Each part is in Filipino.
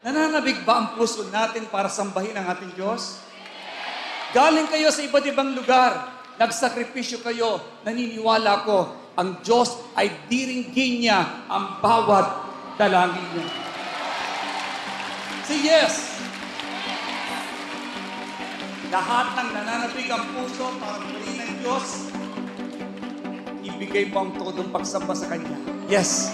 Nananabig ba ang puso natin para sambahin ang ating Diyos? Galing kayo sa iba't ibang lugar. Nagsakripisyo kayo. Naniniwala ko, ang Diyos ay diringgin niya ang bawat dalangin niya. Say yes! Lahat ng nananabig ang puso para muli ng Diyos, ibigay mo ang todong pagsamba sa Kanya. Yes!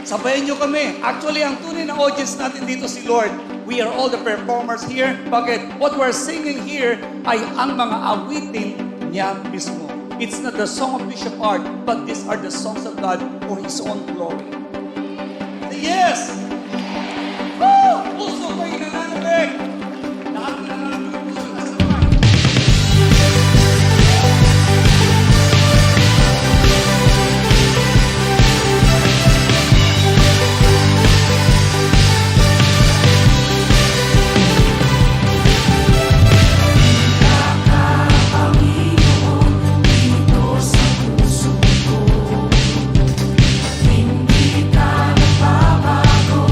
Sabayan niyo kami. Actually, ang tunay na audience natin dito si Lord. We are all the performers here. Bakit? What we're singing here ay ang mga awitin niya mismo. It's not the song of Bishop Art, but these are the songs of God for His own glory. Yes! Woo! Puso kayo nananabig! Lahat ng nananabig ang puso nasa kamay. Hindi ka nagbabago.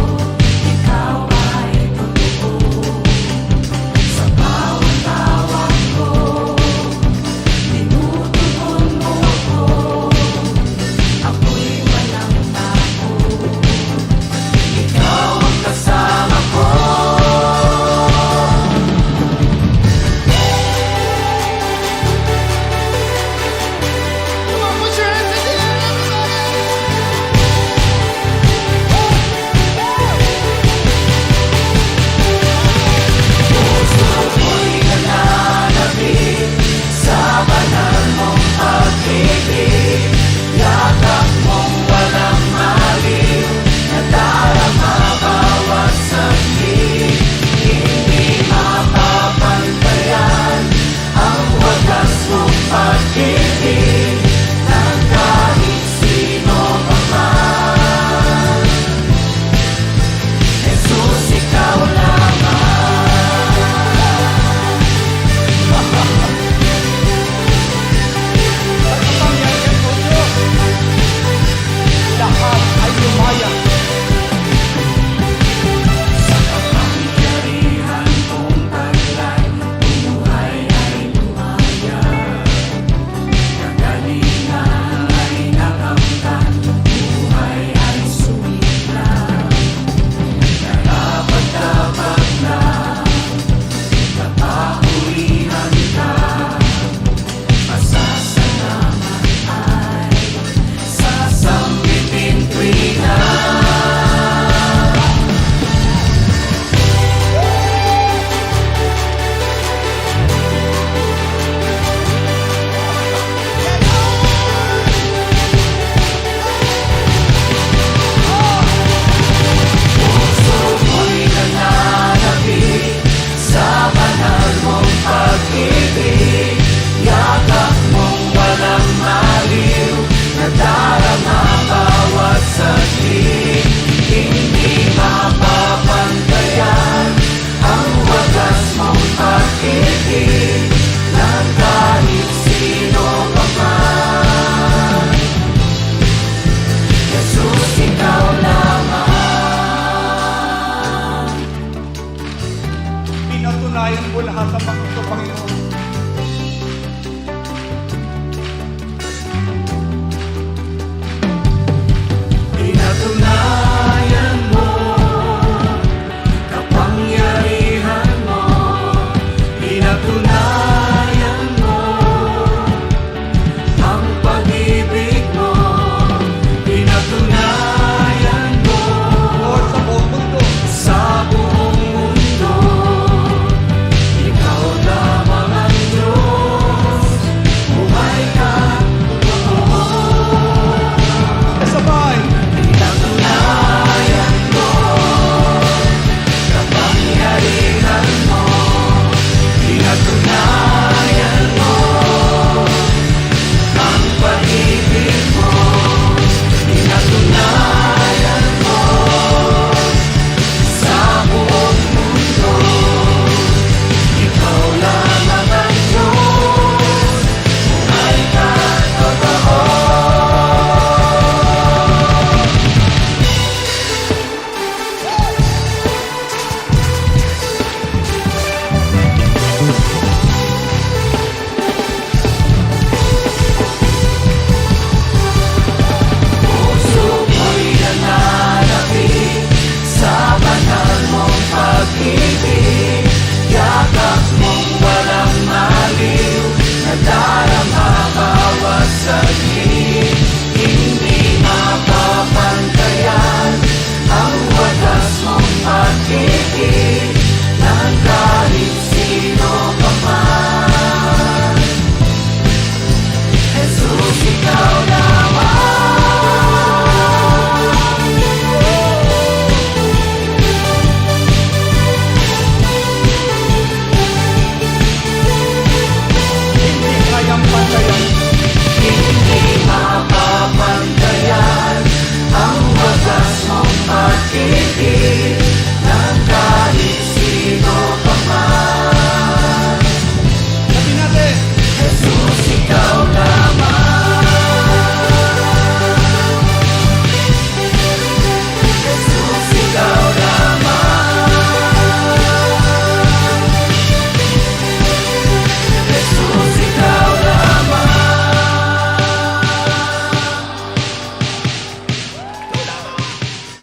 He